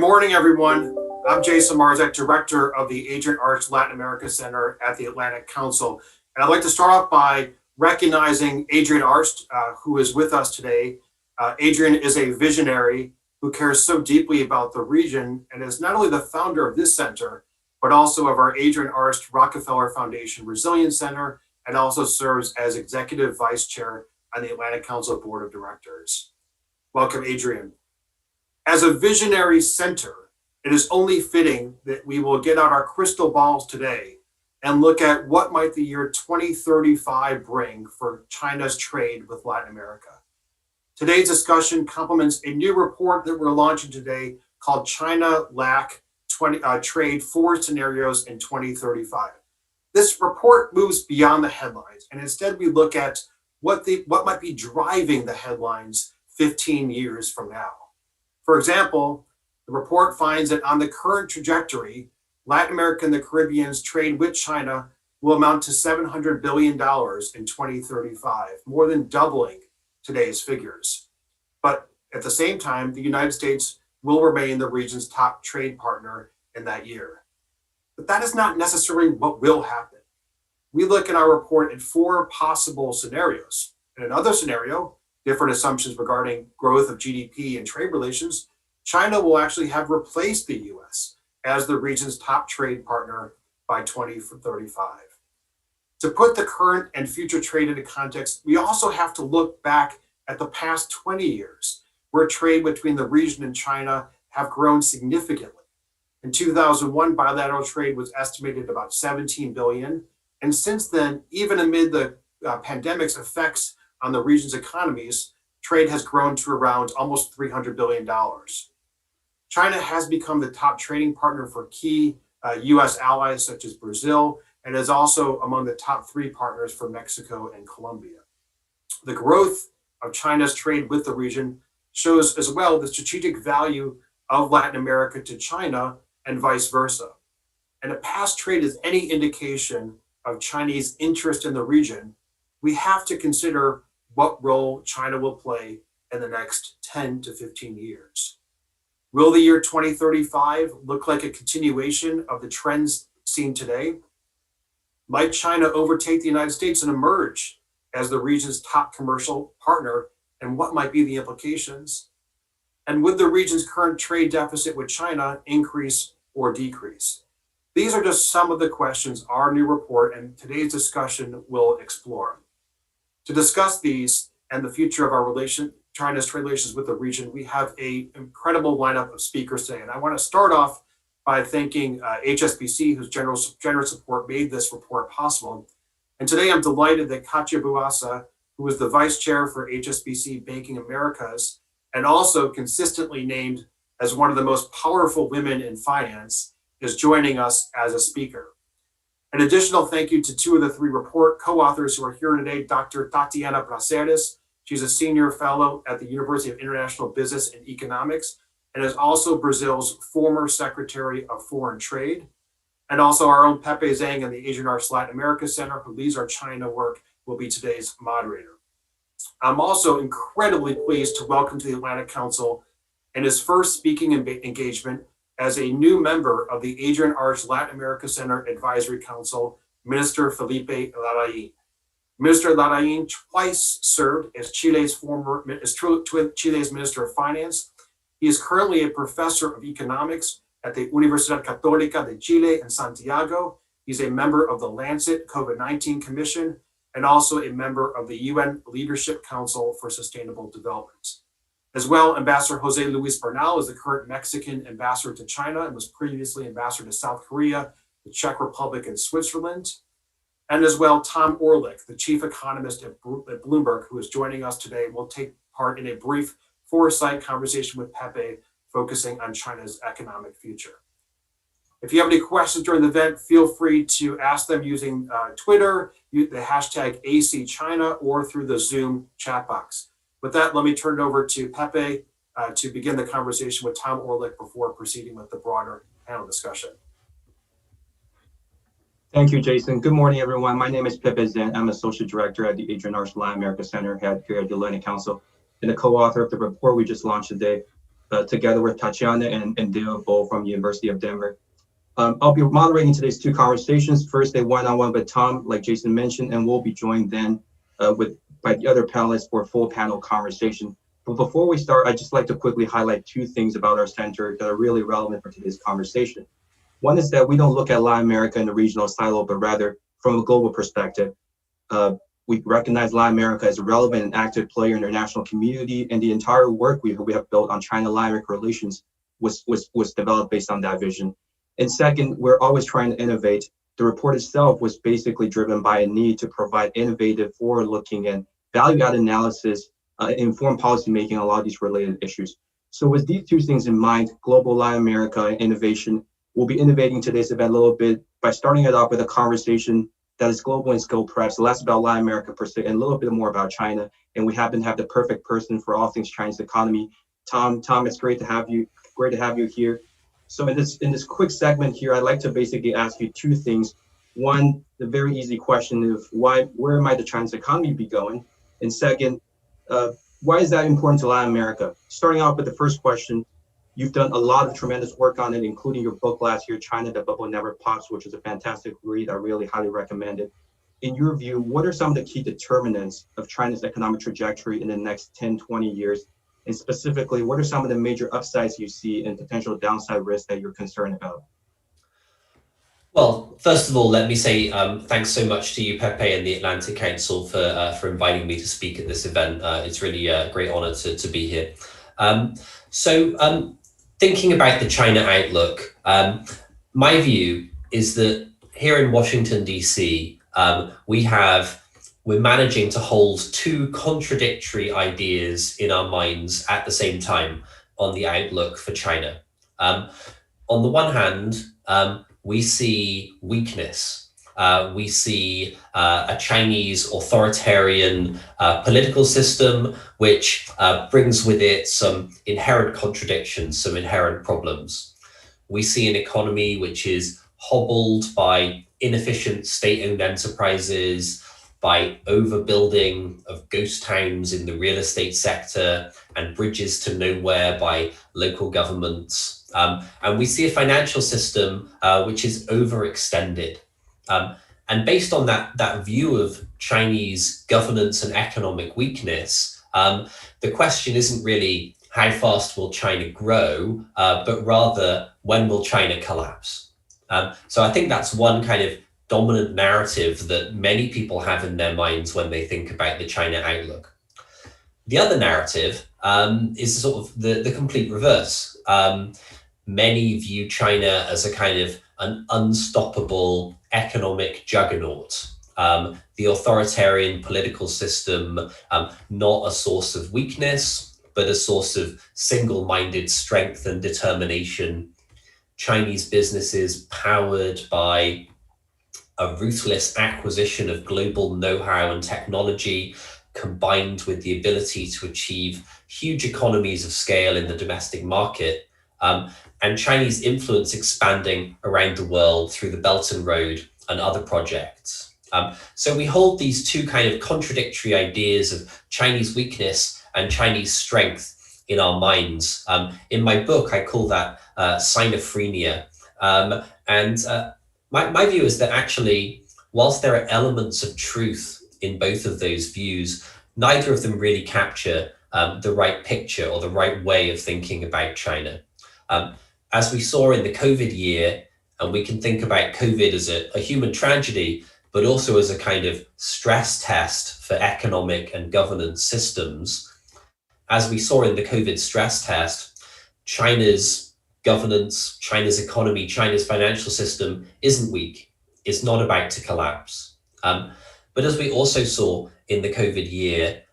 morning, everyone. I'm Jason Marzek, Director of the Adrian Arch Latin America Center at the Atlantic Council. And I'd like to start off by recognizing Adrian Arch, who is with us today. Adrian is a visionary who cares so deeply about the region and is not only the founder of this center, but also of our Adrian Arch Rockefeller Foundation Resilience Center, and also serves as Executive Vice Chair on the Atlantic Council Board of Directors. Welcome, Adrian. As a visionary center, it is only fitting that we will get out our crystal balls today and look at what might the year 2035 bring for China's trade with Latin America. Today's discussion complements a new report that we're launching today called China-LAC Trade 4 Scenarios in 2035. This report moves beyond the headlines, and instead we look at what might be driving the headlines 15 years from now. For example, the report finds that on the current trajectory, Latin America and the Caribbean's trade with China will amount to $700 billion in 2035, more than doubling today's figures. But at the same time, the United States will remain the region's top trade partner in that year. But that is not necessarily what will happen. We look in our report at 4 possible scenarios. In another scenario, different assumptions regarding growth of GDP and trade relations, China will actually have replaced the US as the region's top trade partner by 2035. To put the current and future trade into context, we also have to look back at the past 20 years, where trade between the region and China have grown significantly. In 2001, bilateral trade was estimated at about 17 billion. And since then, even amid the pandemic's effects on the region's economies, trade has grown to around almost $300 billion. China has become the top trading partner for key US allies such as Brazil, and is also among the top 3 partners for Mexico and Colombia. The growth of China's trade with the region shows as well the strategic value of Latin America to China and vice versa. And if past trade is any indication of Chinese interest in the region, we have to consider what role China will play in the next 10 to 15 years. Will the year 2035 look like a continuation of the trends seen today? Might China overtake the United States and emerge as the region's top commercial partner, and what might be the implications? And would the region's current trade deficit with China increase or decrease? These are just some of the questions our new report and today's discussion will explore. To discuss these and the future of our China's trade relations with the region, we have an incredible lineup of speakers today. And I want to start off by thanking HSBC, whose generous support made this report possible. And today I'm delighted that Katya Buasa, who is the Vice Chair for HSBC Banking Americas, and also consistently named as one of the most powerful women in finance, is joining us as a speaker. An additional thank you to 2 of the 3 report co-authors who are here today, Dr. Tatiana Praceres. She's a senior fellow at the University of International Business and Economics, and is also Brazil's former Secretary of Foreign Trade. And also our own Pepe Zhang in the Adrian Arch Latin America Center, who leads our China work, will be today's moderator. I'm also incredibly pleased to welcome to the Atlantic Council, in his first speaking engagement as a new member of the Adrian Arch Latin America Center Advisory Council, Minister Felipe Larraín. Minister Larraín twice served as Chile's Minister of Finance. He is currently a professor of economics at the Universidad Católica de Chile in Santiago. He's a member of the Lancet COVID-19 Commission and also a member of the UN Leadership Council for Sustainable Development. As well, Ambassador Jose Luis Bernal is the current Mexican ambassador to China and was previously ambassador to South Korea, the Czech Republic, and Switzerland. And as well, Tom Orlik, the chief economist at Bloomberg, who is joining us today, will take part in a brief foresight conversation with Pepe, focusing on China's economic future. If you have any questions during the event, feel free to ask them using Twitter, the hashtag ACChina, or through the Zoom chat box. With that, let me turn it over to Pepe to begin the conversation with Tom Orlik before proceeding with the broader panel discussion. Thank you, Jason. Good morning, everyone. My name is Pepe Zhang. I'm Associate Director at the Adrian Arch Latin America Center here at the Atlantic Council and the co-author of the report we just launched today. together with Tatiana and Dale Bull from the University of Denver. I'll be moderating today's two conversations. First, a one-on-one with Tom, like Jason mentioned, and we'll be joined then by the other panelists for a full panel conversation. But before we start, I'd just like to quickly highlight two things about our center that are really relevant for today's conversation. One is that we don't look at Latin America in a regional silo, but rather from a global perspective. We recognize Latin America as a relevant and active player in the international community, and the entire work we have built on China-LAC relations was developed based on that vision. And second, we're always trying to innovate. The report itself was basically driven by a need to provide innovative, forward-looking, and value-added analysis, inform policymaking on a lot of these related issues. So with these two things in mind, global Latin America and innovation, we'll be innovating today's event a little bit by starting it off with a conversation that is global in scope, perhaps less about Latin America per se, and a little bit more about China. And we happen to have the perfect person for all things Chinese economy. Tom, it's great to have you. Great to have you here. So in this quick segment here, I'd like to basically ask you two things. One, the very easy question of where might the Chinese economy be going? And second, why is that important to Latin America? Starting off with the first question, you've done a lot of tremendous work on it, including your book last year, China, the Bubble Never Pops, which is a fantastic read. I really highly recommend it. In your view, what are some of the key determinants of China's economic trajectory in the next 10, 20 years? And specifically, what are some of the major upsides you see and potential downside risks that you're concerned about? Well, first of all, let me say thanks so much to you, Pepe, and the Atlantic Council for inviting me to speak at this event. It's really a great honor to be here. Thinking about the China outlook, my view is that here in Washington, D.C., we're managing to hold two contradictory ideas in our minds at the same time on the outlook for China. On the one hand, we see weakness. We see a Chinese authoritarian political system, which brings with it some inherent contradictions, some inherent problems. We see an economy which is hobbled by inefficient state-owned enterprises, by overbuilding of ghost towns in the real estate sector and bridges to nowhere by local governments. And we see a financial system which is overextended. And based on that view of Chinese governance and economic weakness, the question isn't really how fast will China grow, but rather when will China collapse? So I think that's one kind of dominant narrative that many people have in their minds when they think about the China outlook. The other narrative is sort of the complete reverse. Many view China as a kind of an unstoppable economic juggernaut. The authoritarian political system, not a source of weakness, but a source of single-minded strength and determination. Chinese businesses powered by a ruthless acquisition of global know-how and technology, combined with the ability to achieve huge economies of scale in the domestic market, and Chinese influence expanding around the world through the Belt and Road and other projects. So we hold these two kind of contradictory ideas of Chinese weakness and Chinese strength in our minds. In my book, I call that sinophrenia. My view is that actually, whilst there are elements of truth in both of those views, neither of them really capture the right picture or the right way of thinking about China. As we saw in the COVID year, and we can think about COVID as a human tragedy, but also as a kind of stress test for economic and governance systems. As we saw in the COVID stress test, China's governance, China's economy, China's financial system isn't weak. It's not about to collapse. But as we also saw in the COVID year,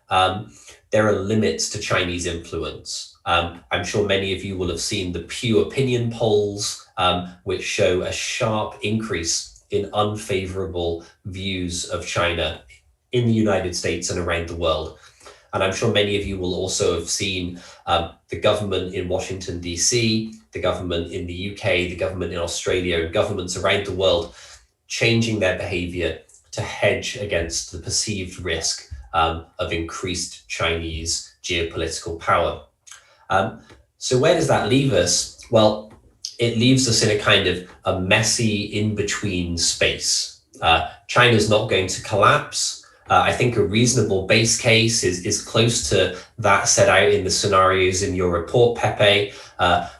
there are limits to Chinese influence. I'm sure many of you will have seen the Pew opinion polls, which show a sharp increase in unfavorable views of China in the United States and around the world. And I'm sure many of you will also have seen the government in Washington, D.C., the government in the UK, the government in Australia, and governments around the world changing their behavior to hedge against the perceived risk of increased Chinese geopolitical power. So where does that leave us? Well, it leaves us in a kind of a messy in-between space. China's not going to collapse. I think a reasonable base case is close to that set out in the scenarios in your report, Pepe,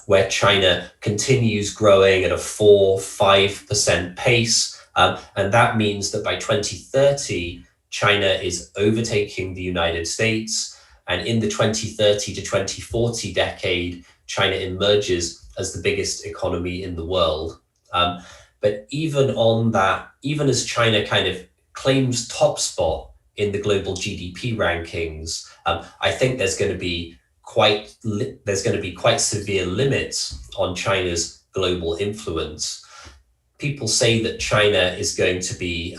where China continues growing at a 4-5% pace. And that means that by 2030, China is overtaking the United States. And in the 2030 to 2040 decade, China emerges as the biggest economy in the world. But even on that, even as China kind of claims top spot in the global GDP rankings, I think there's going to be quite severe limits on China's global influence. People say that China is going to be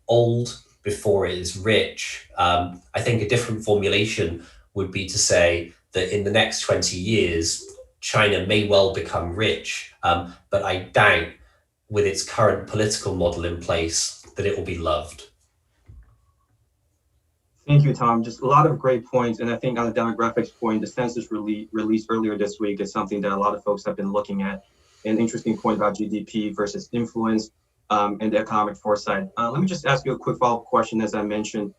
old before it is rich. I think a different formulation would be to say that in the next 20 years, China may well become rich, but I doubt with its current political model in place that it will be loved. Thank you, Tom. Just a lot of great points. And I think on the demographics point, the census released earlier this week is something that a lot of folks have been looking at. An interesting point about GDP versus influence and the economic foresight. Let me just ask you a quick follow-up question. As I mentioned,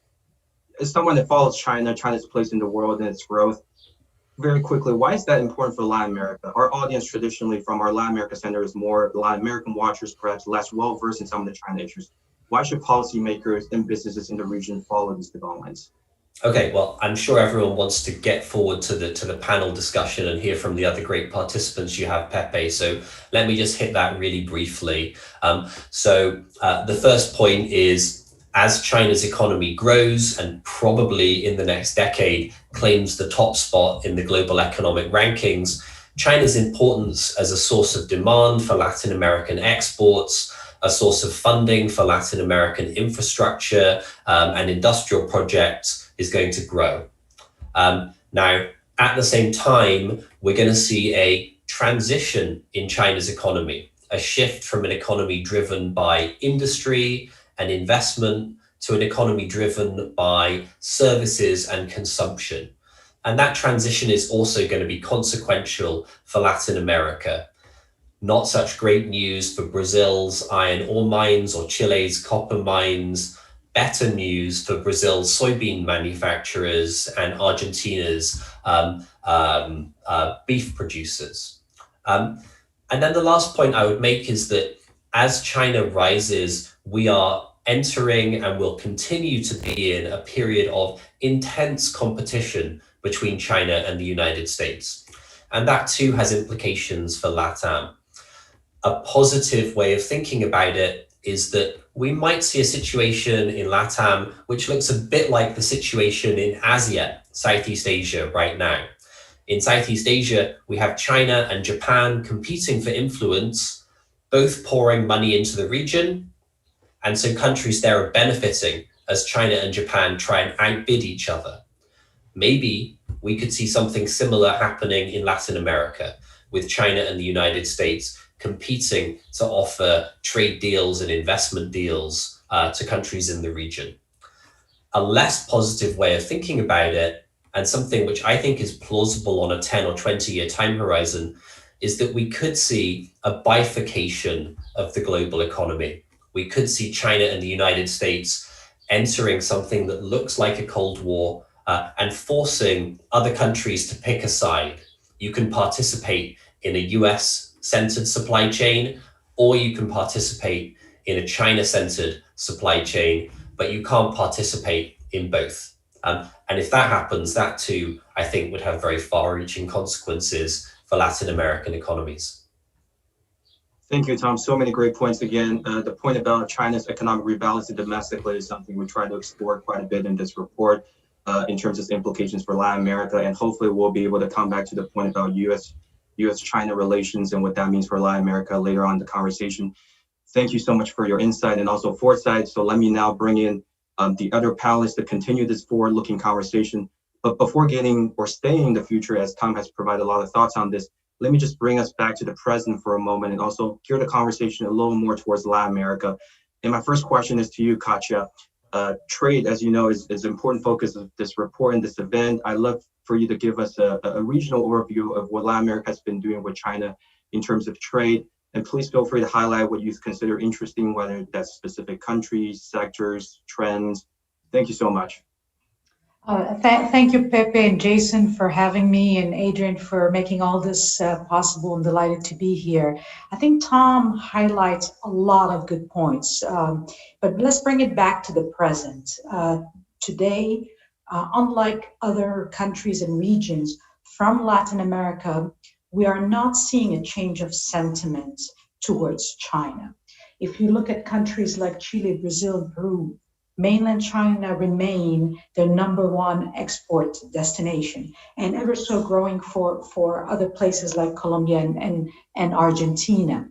as someone that follows China's place in the world and its growth, very quickly, why is that important for Latin America? Our audience traditionally from our Latin America Center is more Latin American watchers, perhaps less well-versed in some of the China issues. Why should policymakers and businesses in the region follow these developments? Okay, well, I'm sure everyone wants to get forward to the panel discussion and hear from the other great participants you have, Pepe. So let me just hit that really briefly. The first point is, as China's economy grows and probably in the next decade claims the top spot in the global economic rankings, China's importance as a source of demand for Latin American exports, a source of funding for Latin American infrastructure and industrial projects is going to grow. Now, at the same time, we're going to see a transition in China's economy, a shift from an economy driven by industry and investment to an economy driven by services and consumption. And that transition is also going to be consequential for Latin America. Not such great news for Brazil's iron ore mines or Chile's copper mines. Better news for Brazil's soybean manufacturers and Argentina's beef producers. And then the last point I would make is that as China rises, we are entering and will continue to be in a period of intense competition between China and the United States. And that too has implications for LATAM. A positive way of thinking about it is that we might see a situation in LATAM which looks a bit like the situation in ASEAN, Southeast Asia, right now. In Southeast Asia, we have China and Japan competing for influence, both pouring money into the region. And so countries there are benefiting as China and Japan try and outbid each other. Maybe we could see something similar happening in Latin America, with China and the United States competing to offer trade deals and investment deals to countries in the region. A less positive way of thinking about it, and something which I think is plausible on a 10 or 20-year time horizon, is that we could see a bifurcation of the global economy. We could see China and the United States entering something that looks like a Cold War and forcing other countries to pick a side. You can participate in a US-centered supply chain, or you can participate in a China-centered supply chain, but you can't participate in both. And if that happens, that too, I think, would have very far-reaching consequences for Latin American economies. Thank you, Tom. So many great points again. The point about China's economic rebalancing domestically is something we try to explore quite a bit in this report in terms of implications for Latin America. And hopefully we'll be able to come back to the point about US-China relations and what that means for Latin America later on in the conversation. Thank you so much for your insight and also foresight. So let me now bring in the other panelists to continue this forward-looking conversation. But before getting or staying in the future, as Tom has provided a lot of thoughts on this, let me just bring us back to the present for a moment and also gear the conversation a little more towards Latin America. And my first question is to you, Katja. Trade, as you know, is an important focus of this report and this event. I'd love for you to give us a regional overview of what Latin America has been doing with China in terms of trade. And please feel free to highlight what you consider interesting, whether that's specific countries, sectors, trends. Thank you so much. Thank you, Pepe and Jason, for having me, and Adrian for making all this possible. I'm delighted to be here. I think Tom highlights a lot of good points, but let's bring it back to the present. Today, unlike other countries and regions from Latin America, we are not seeing a change of sentiment towards China. If you look at countries like Chile, Brazil, and Peru, mainland China remain their #1 export destination, and ever so growing for other places like Colombia and Argentina.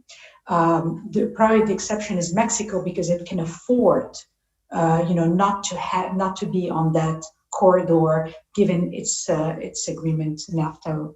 Probably the exception is Mexico, because it can afford, not to be on that corridor, given its agreement, NAFTA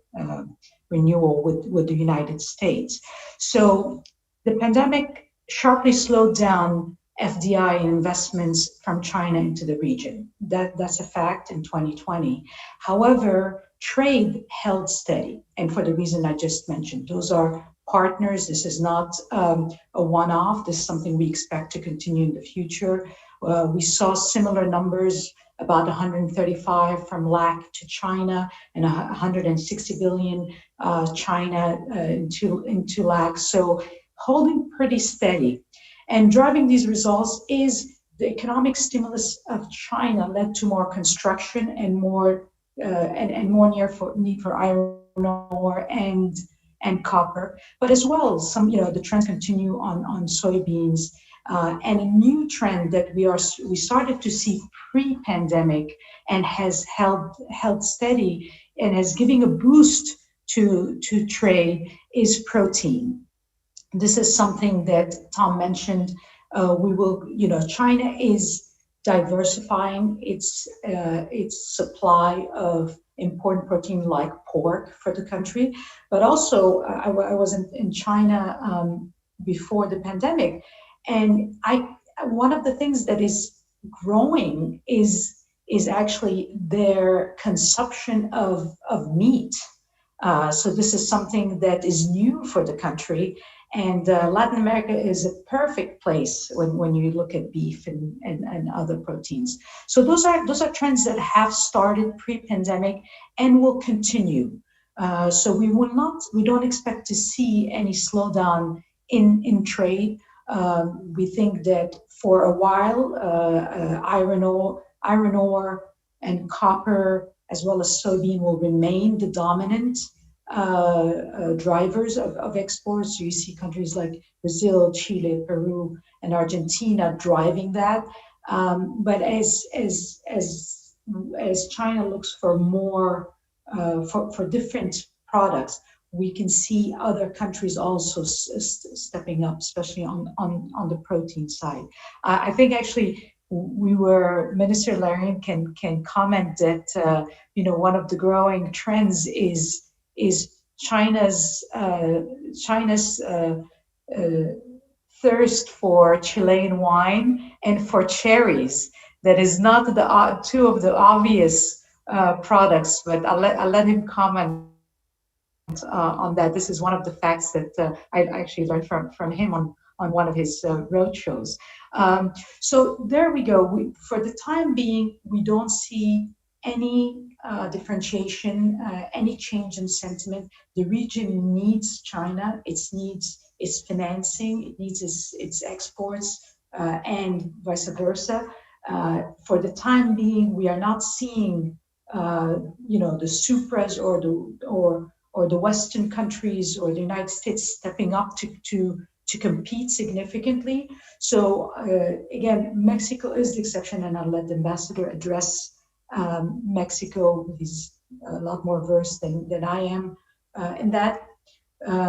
renewal with the United States. So the pandemic sharply slowed down FDI investments from China into the region. That's a fact in 2020. However, trade held steady, and for the reason I just mentioned. Those are partners. This is not a one-off. This is something we expect to continue in the future. We saw similar numbers, about 135 from LAC to China, and 160 billion China into LAC. So holding pretty steady. And driving these results is the economic stimulus of China led to more construction and more need for iron ore and copper, but as well the trends continue on soybeans, and a new trend that we started to see pre-pandemic and has held steady and is giving a boost to trade is protein. This is something that Tom mentioned. China is diversifying its supply of important protein like pork for the country, but also I was in China before the pandemic, and one of the things that is growing is actually their consumption of meat. So this is something that is new for the country. And Latin America is a perfect place when you look at beef and other proteins. So those are trends that have started pre-pandemic and will continue. So we don't expect to see any slowdown in trade. We think that for a while, iron ore and copper, as well as soybean, will remain the dominant drivers of exports. So you see countries like Brazil, Chile, Peru, and Argentina driving that. But as China looks for more for different products, we can see other countries also stepping up, especially on the protein side. I think actually Minister Larian can comment that one of the growing trends is China's thirst for Chilean wine and for cherries. That is not two of the obvious products, but I'll let him comment on that. This is one of the facts that I actually learned from him on one of his road shows. So there we go. For the time being, we don't see any differentiation, any change in sentiment. The region needs China. It needs its financing. It needs its exports, and vice versa. For the time being, we are not seeing, the supras or the Western countries or the United States stepping up to compete significantly. So again, Mexico is the exception, and I'll let the ambassador address Mexico. He's a lot more versed than I am in that.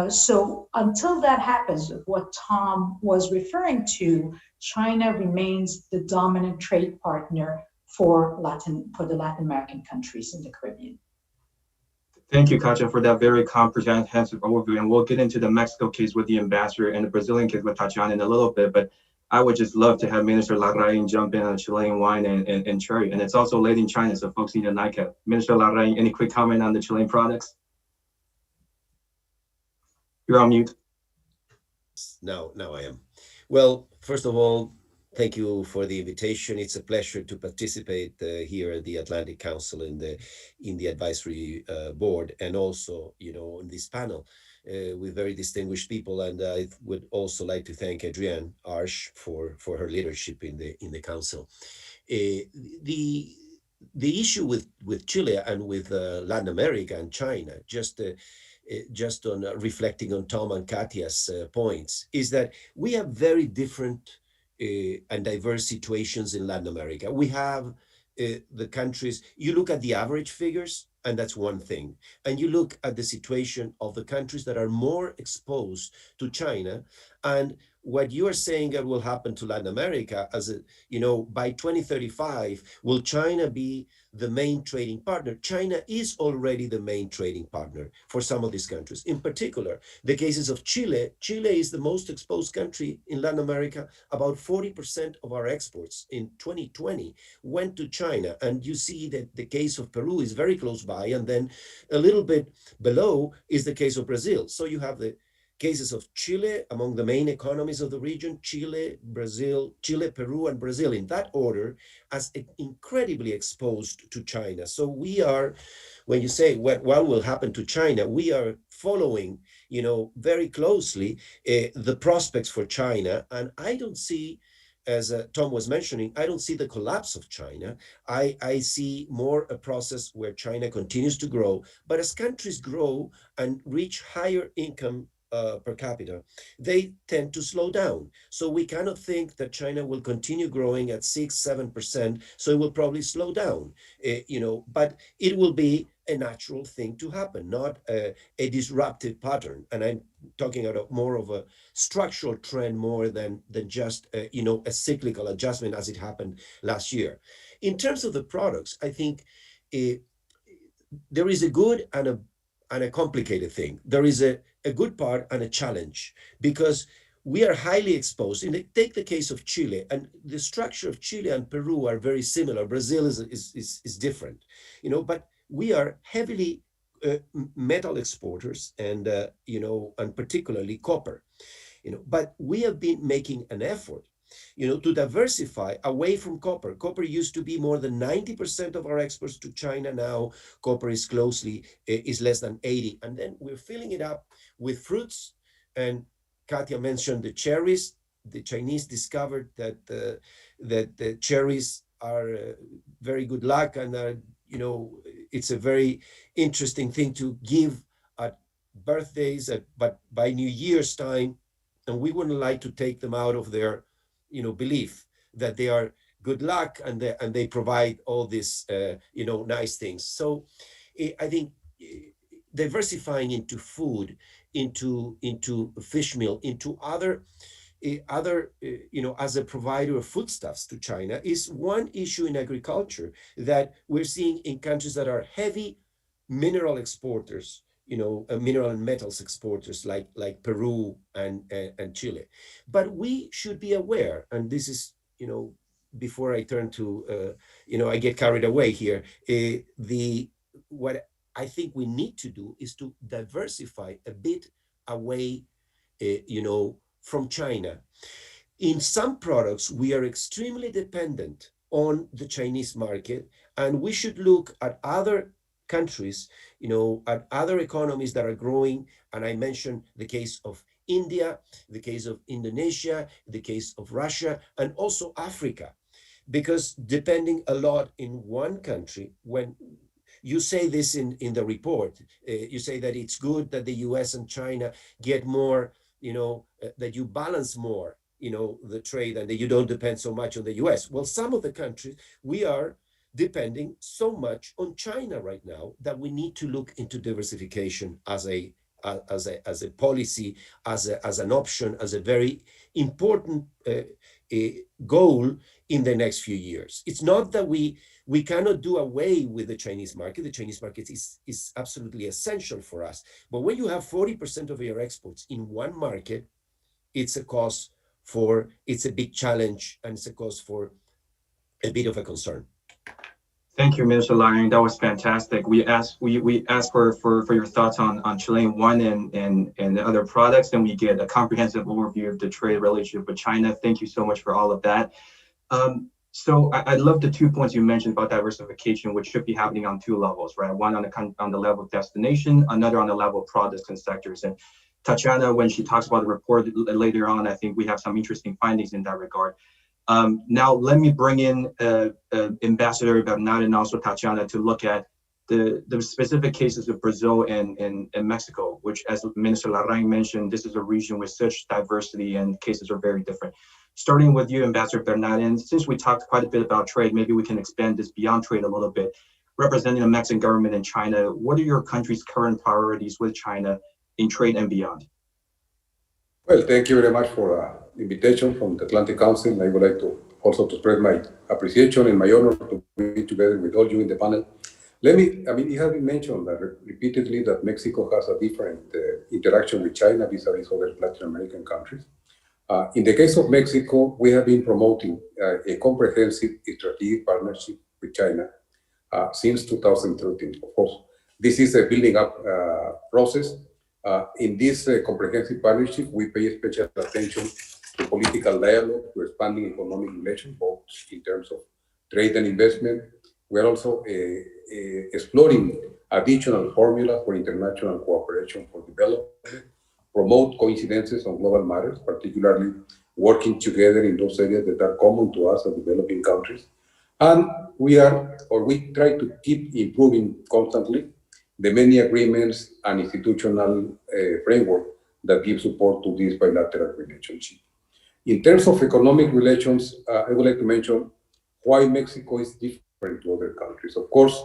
So until that happens, what Tom was referring to, China remains the dominant trade partner for the Latin American countries in the Caribbean. Thank you, Katja, for that very comprehensive overview. And we'll get into the Mexico case with the ambassador and the Brazilian case with Tatiana in a little bit. But I would just love to have Minister Larraín jump in on Chilean wine and cherry. And it's also late in China, so folks need a nightcap. Minister Larraín, any quick comment on the Chilean products? You're on mute. Now I am. Well, first of all, thank you for the invitation. It's a pleasure to participate here at the Atlantic Council in the advisory board, and also, in this panel with very distinguished people. And I would also like to thank Adrienne Arsh for her leadership in the council. The issue with Chile and with Latin America and China, just on reflecting on Tom and Katya's points, is that we have very different and diverse situations in Latin America. We have the countries, you look at the average figures, and that's one thing. And you look at the situation of the countries that are more exposed to China, and what you are saying that will happen to Latin America by 2035, will China be the main trading partner? China is already the main trading partner for some of these countries. In particular, the cases of Chile. Chile is the most exposed country in Latin America. About 40% of our exports in 2020 went to China. And you see that the case of Peru is very close by. And then a little bit below is the case of Brazil. So you have the cases of Chile among the main economies of the region: Chile, Peru, and Brazil, in that order, as incredibly exposed to China. So we are, when you say what will happen to China, we are following, very closely the prospects for China. And I don't see, as Tom was mentioning, I don't see the collapse of China. I see more a process where China continues to grow, but as countries grow and reach higher income per capita, they tend to slow down. So we cannot think that China will continue growing at 6-7%. So it will probably slow down, but it will be a natural thing to happen, not a disruptive pattern. And I'm talking about more of a structural trend more than just a cyclical adjustment as it happened last year. In terms of the products, I think there is a good and a complicated thing. There is a good part and a challenge, because we are highly exposed. Take the case of Chile, and the structure of Chile and Peru are very similar. Brazil is different, but we are heavily metal exporters, and and particularly copper, but we have been making an effort to diversify away from copper. Copper used to be more than 90% of our exports to China. Now copper is less than 80. And then we're filling it up with fruits. And Katya mentioned the cherries. The Chinese discovered that the cherries are very good luck, and it's a very interesting thing to give at birthdays, but by New Year's time, and we wouldn't like to take them out of their belief that they are good luck, and they provide all these nice things. So I think diversifying into food, into fish meal, into other as a provider of foodstuffs to China is one issue in agriculture that we're seeing in countries that are heavy mineral exporters, mineral and metals exporters like Peru and Chile. But we should be aware, and this is, before I turn to, I get carried away here, what I think we need to do is to diversify a bit away, from China. In some products, we are extremely dependent on the Chinese market, and we should look at other countries, at other economies that are growing. And I mentioned the case of India, the case of Indonesia, the case of Russia, and also Africa, because depending a lot in one country, when you say this in the report, you say that it's good that the US and China get more, that you balance more, the trade, and that you don't depend so much on the US. Well, some of the countries, we are depending so much on China right now that we need to look into diversification as a policy, as an option, as a very important goal in the next few years. It's not that we cannot do away with the Chinese market. The Chinese market is absolutely essential for us. But when you have 40% of your exports in one market, it's a cause for it's a big challenge and it's a cause for a bit of a concern. Thank you, Mr. Lyon. That was fantastic. We asked for your thoughts on Chilean one and the other products, and we get a comprehensive overview of the trade relationship with China. Thank you so much for all of that. So I love the 2 points you mentioned about diversification, which should be happening on 2 levels, right? One on the level of destination, another on the level of products and sectors. And Tatiana, when she talks about the report later on, I think we have some interesting findings in that regard. Now, let me bring in Ambassador Bernal and also Tatiana to look at the specific cases of Brazil and Mexico, which, as Minister Larraín mentioned, this is a region with such diversity and cases are very different. Starting with you, Ambassador Bernal, and since we talked quite a bit about trade, maybe we can expand this beyond trade a little bit. Representing the Mexican government in China, what are your country's current priorities with China in trade and beyond? Well, thank you very much for the invitation from the Atlantic Council. I would like to also to spread my appreciation and my honor to be together with all you in the panel. It has been mentioned that repeatedly that Mexico has a different interaction with China vis-a-vis other Latin American countries. In the case of Mexico, we have been promoting a comprehensive strategic partnership with China since 2013. Of course, this is a building up process. In this comprehensive partnership, we pay special attention to political dialogue, to expanding economic relations, both in terms of trade and investment. We are also exploring additional formula for international cooperation for development, promote coincidences on global matters, particularly working together in those areas that are common to us as developing countries. And we try to keep improving constantly the many agreements and institutional framework that give support to this bilateral relationship. In terms of economic relations, I would like to mention why Mexico is different to other countries. Of course,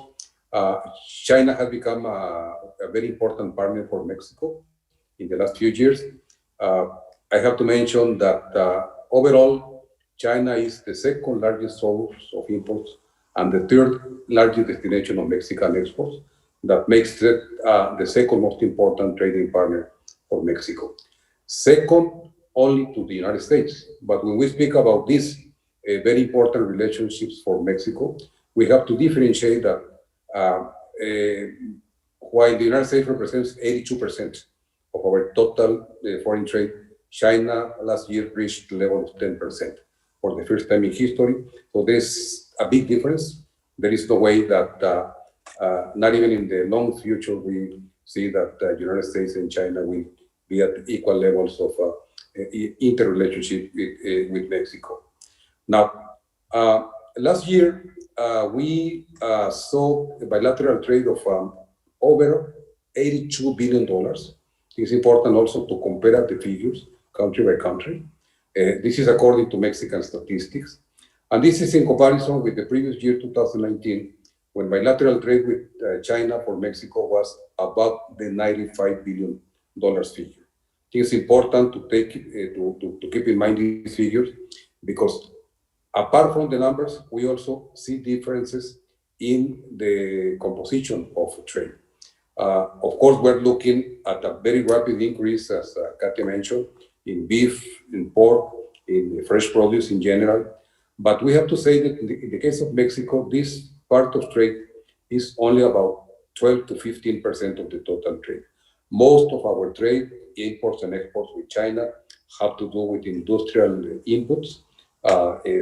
China has become a very important partner for Mexico in the last few years. I have to mention that overall, China is the second largest source of imports and the third largest destination of Mexican exports. That makes it the second most important trading partner for Mexico. Second only to the United States. But when we speak about these very important relationships for Mexico, we have to differentiate that while the United States represents 82% of our total foreign trade, China last year reached the level of 10% for the first time in history. So there's a big difference. There is no way that not even in the long future we see that the United States and China will be at equal levels of interrelationship with Mexico. Now, last year we saw a bilateral trade of over $82 billion. It's important also to compare the figures country by country. This is according to Mexican statistics. And this is in comparison with the previous year, 2019, when bilateral trade with China for Mexico was above the $95 billion figure. I think it's important to take to keep in mind these figures because apart from the numbers, we also see differences in the composition of trade. Of course, we're looking at a very rapid increase, as Katia mentioned, in beef, in pork, in fresh produce in general. But we have to say that in the case of Mexico, this part of trade is only about 12 to 15% of the total trade. Most of our trade, imports and exports with China, have to do with industrial inputs.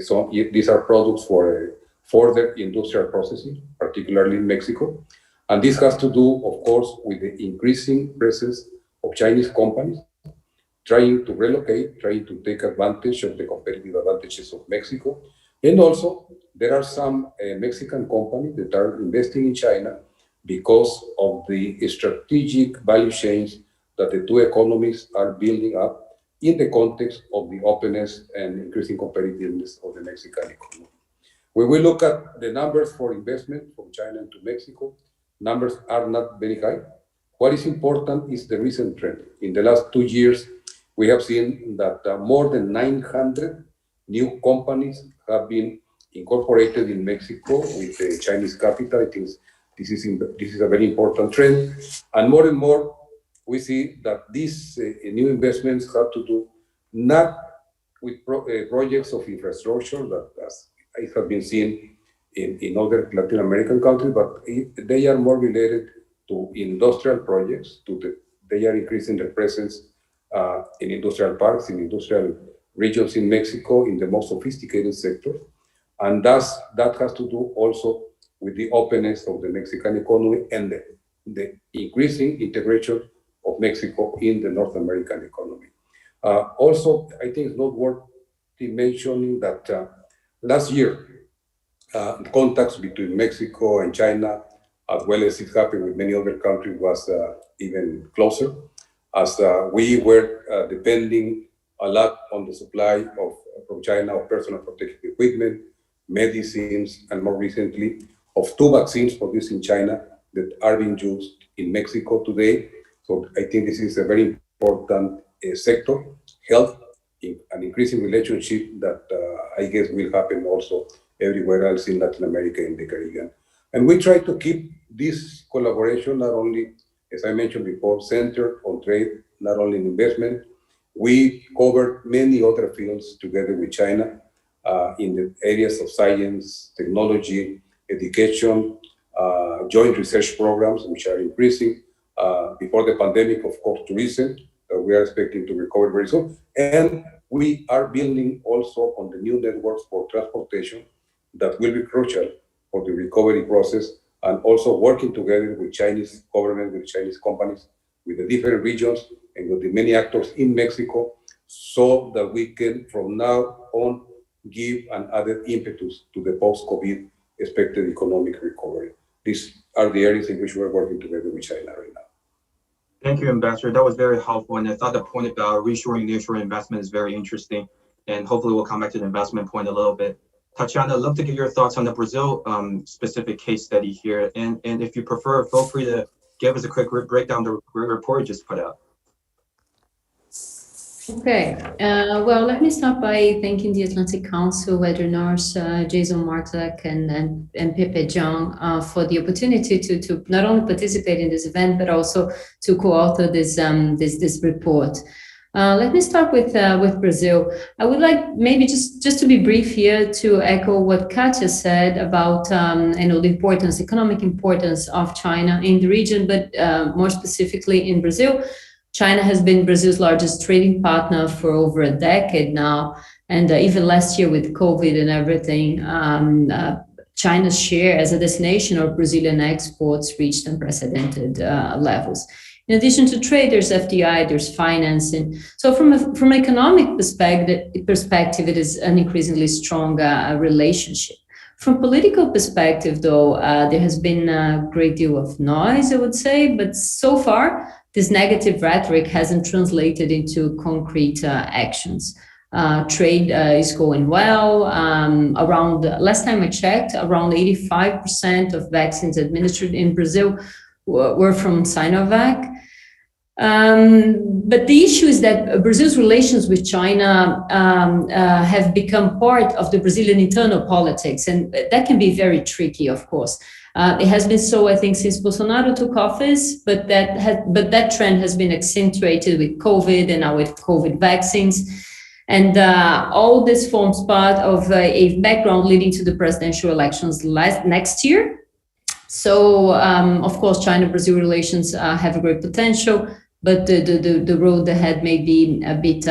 So these are products for further industrial processing, particularly in Mexico. And this has to do, of course, with the increasing presence of Chinese companies trying to relocate, trying to take advantage of the competitive advantages of Mexico. And also, there are some Mexican companies that are investing in China because of the strategic value chains that the two economies are building up in the context of the openness and increasing competitiveness of the Mexican economy. When we look at the numbers for investment from China into Mexico, numbers are not very high. What is important is the recent trend. In the last 2 years, we have seen that more than 900 new companies have been incorporated in Mexico with the Chinese capital. I think this is a very important trend. And more, we see that these new investments have to do not with projects of infrastructure that, as it has been seen in other Latin American countries, but they are more related to industrial projects. They are increasing their presence in industrial parks, in industrial regions in Mexico, in the most sophisticated sectors. And that has to do also with the openness of the Mexican economy and the increasing integration of Mexico in the North American economy. Also, I think it's noteworthy mentioning that last year, contacts between Mexico and China, as well as it happened with many other countries, was even closer, as we were depending a lot on the supply from China of personal protective equipment, medicines, and more recently, of 2 vaccines produced in China that are being used in Mexico today. So I think this is a very important sector, health, an increasing relationship that I guess will happen also everywhere else in Latin America and the Caribbean. And we try to keep this collaboration not only, as I mentioned before, centered on trade, not only in investment. We covered many other fields together with China in the areas of science, technology, education, joint research programs, which are increasing. Before the pandemic, of course, tourism, we are expecting to recover very soon. And we are building also on the new networks for transportation that will be crucial for the recovery process, and also working together with Chinese government, with Chinese companies, with the different regions, and with the many actors in Mexico, so that we can, from now on, give an added impetus to the post-COVID expected economic recovery. These are the areas in which we're working together with China right now. Thank you, Ambassador. That was very helpful. And I thought the point about reshoring, nearshoring investment is very interesting. And hopefully we'll come back to the investment point a little bit. Tatiana, I'd love to get your thoughts on the Brazil specific case study here. And if you prefer, feel free to give us a quick breakdown of the report you just put out. Okay, well, let me start by thanking the Atlantic Council, Adrian Arce, Jason Marzak, and Pepe Zhang for the opportunity to not only participate in this event, but also to co-author this report. Let me start with Brazil. I would like maybe just to be brief here to echo what Katia said about the economic importance of China in the region, but more specifically in Brazil. China has been Brazil's largest trading partner for over a decade now, and even last year with COVID and everything, China's share as a destination of Brazilian exports reached unprecedented levels. In addition to trade, there's FDI, there's financing. So from an economic perspective, it is an increasingly strong relationship. From political perspective, though, there has been a great deal of noise, I would say, but so far, this negative rhetoric hasn't translated into concrete actions. Trade is going well. Last time I checked, around 85% of vaccines administered in Brazil were from Sinovac. But the issue is that Brazil's relations with China have become part of the Brazilian internal politics, and that can be very tricky, of course. It has been so, I think, since Bolsonaro took office, but that trend has been accentuated with COVID and now with COVID vaccines. And all this forms part of a background leading to the presidential elections next year. So, of course, China-Brazil relations have a great potential, but the road ahead may be a bit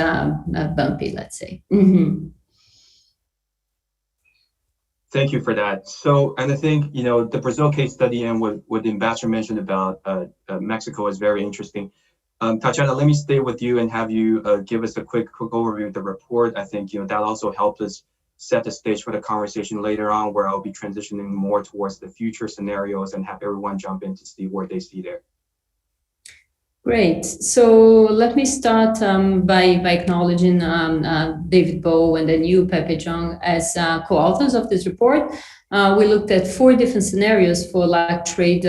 bumpy, let's say. Mm-hmm. Thank you for that. So, and I think, the Brazil case study and what the ambassador mentioned about Mexico is very interesting. Tatiana, let me stay with you and have you give us a quick overview of the report. I think, that also helped us set the stage for the conversation later on, where I'll be transitioning more towards the future scenarios and have everyone jump in to see where they see there. Great. So let me start by acknowledging David Bowe and then you, Pepe Zhang, as co-authors of this report. We looked at 4 different scenarios for LAC trade,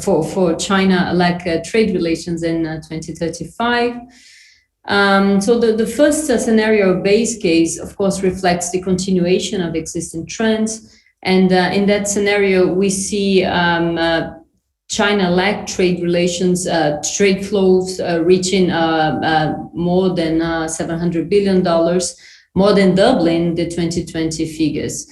for China-LAC trade relations in 2035. So the first scenario base case, of course, reflects the continuation of existing trends. And in that scenario, we see China-LAC trade relations, trade flows reaching more than $700 billion more than doubling the 2020 figures.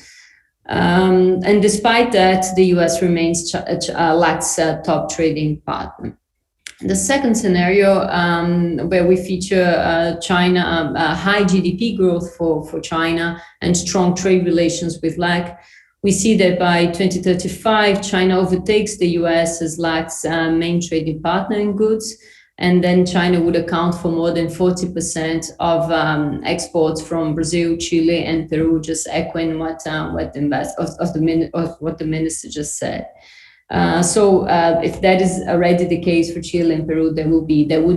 And despite that, the US remains LAC's top trading partner. The second scenario, where we feature China, high GDP growth for China and strong trade relations with LAC, we see that by 2035, China overtakes the US as LAC's main trading partner in goods. And then China would account for more than 40% of exports from Brazil, Chile, and Peru, just echoing what the minister just said. So if that is already the case for Chile and Peru, that would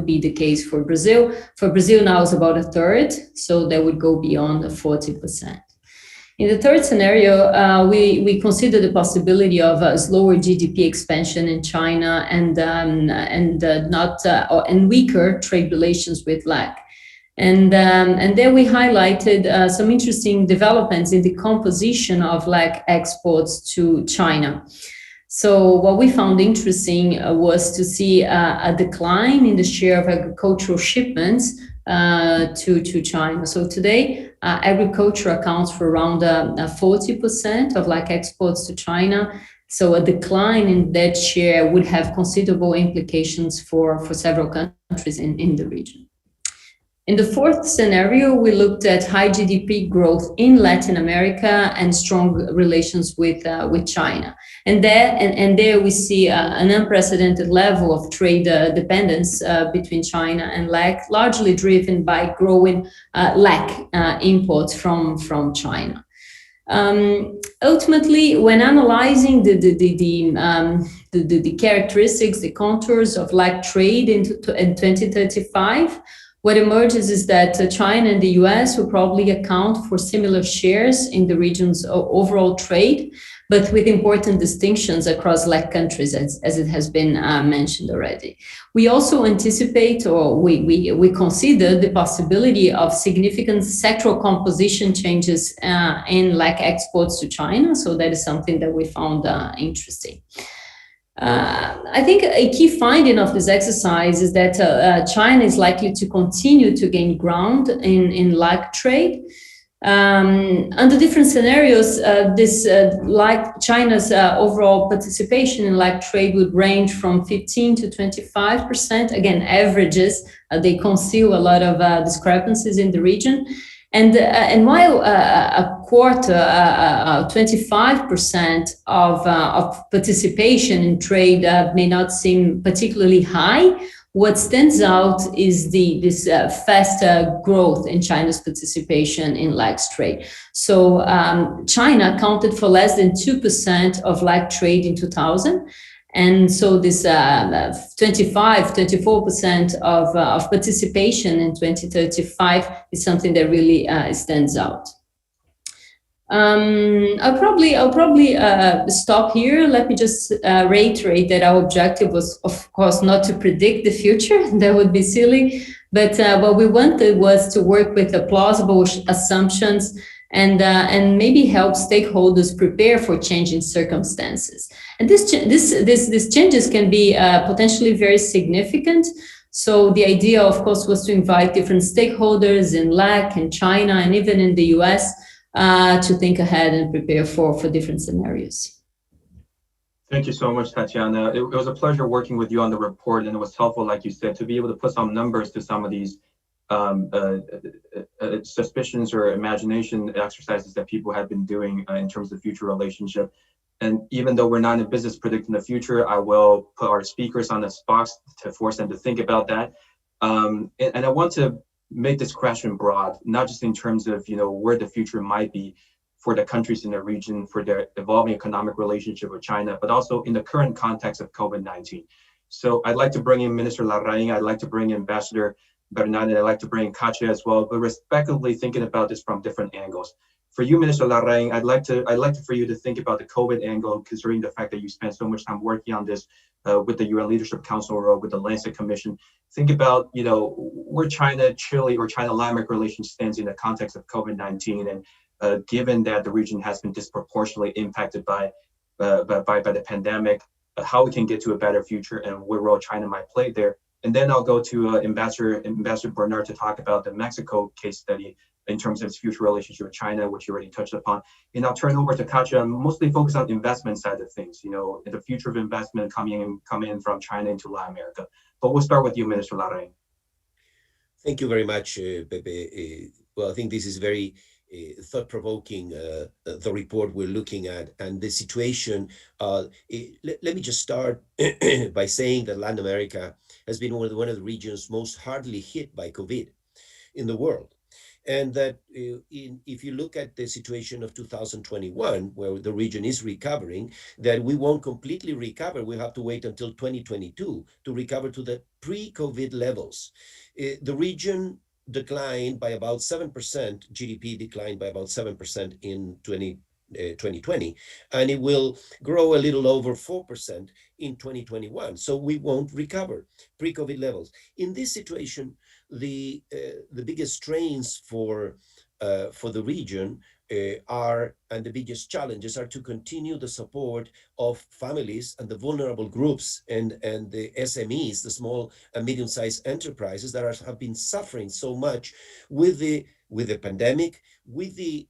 be the case for Brazil. For Brazil now it's about a third, so that would go beyond the 40%. In the third scenario, we consider the possibility of a slower GDP expansion in China and weaker trade relations with LAC. And there we highlighted some interesting developments in the composition of LAC exports to China. So what we found interesting was to see a decline in the share of agricultural shipments to China. So today, agriculture accounts for around 40% of LAC exports to China. So a decline in that share would have considerable implications for several countries in the region. In the fourth scenario, we looked at high GDP growth in Latin America and strong relations with China. And there we see an unprecedented level of trade dependence between China and LAC, largely driven by growing LAC imports from China. Ultimately, when analyzing the characteristics, the contours of LAC trade in 2035, what emerges is that China and the US will probably account for similar shares in the region's overall trade, but with important distinctions across LAC countries, as it has been mentioned already. We also anticipate, or we consider the possibility of significant sectoral composition changes in LAC exports to China. So that is something that we found interesting. I think a key finding of this exercise is that China is likely to continue to gain ground in LAC trade. Under different scenarios, like China's overall participation in LAC trade would range from 15 to 25%. Again, averages, they conceal a lot of discrepancies in the region. And while a quarter, 25% of participation in trade may not seem particularly high, what stands out is this faster growth in China's participation in LAC's trade. So China accounted for less than 2% of LAC trade in 2000. And so this 24% of participation in 2035 is something that really stands out. I'll probably stop here. Let me just reiterate that our objective was, of course, not to predict the future. That would be silly. But what we wanted was to work with the plausible assumptions and maybe help stakeholders prepare for changing circumstances. And these changes can be potentially very significant. So the idea, of course, was to invite different stakeholders in LAC and China and even in the US to think ahead and prepare for different scenarios. Thank you so much, Tatiana. It was a pleasure working with you on the report, and it was helpful, like you said, to be able to put some numbers to some of these suspicions or imagination exercises that people have been doing in terms of future relationship. And even though we're not in business predicting the future, I will put our speakers on the spot to force them to think about that. And I want to make this question broad, not just in terms of where the future might be for the countries in the region, for their evolving economic relationship with China, but also in the current context of COVID-19. So I'd like to bring in Minister Larraín, I'd like to bring in Ambassador Bernal, I'd like to bring in Katia as well, but respectively thinking about this from different angles. For you, Minister Larraín, I'd like for you to think about the COVID angle, considering the fact that you spent so much time working on this with the UN Leadership Council or with the Lancet Commission. Think about, where China-Chile or China-LAC relations stands in the context of COVID-19, and given that the region has been disproportionately impacted by the pandemic, how we can get to a better future and what role China might play there. And then I'll go to Ambassador Bernard to talk about the Mexico case study in terms of its future relationship with China, which you already touched upon. And I'll turn over to Katja, mostly focus on investment side of things, the future of investment coming in from China into Latin America. But we'll start with you, Minister Larraín. Thank you very much, Pepe. Well, I think this is very thought-provoking, the report we're looking at and the situation. Let me just start by saying that Latin America has been one of the regions most hardly hit by COVID in the world. And that if you look at the situation of 2021, where the region is recovering, that we won't completely recover. We have to wait until 2022 to recover to the pre-COVID levels. The region declined by about 7%, GDP declined by about 7% in 2020, and it will grow a little over 4% in 2021. So we won't recover pre-COVID levels. In this situation, the biggest strains for the region and the biggest challenges are to continue the support of families and the vulnerable groups and the SMEs, the small and medium-sized enterprises that have been suffering so much with the pandemic, with the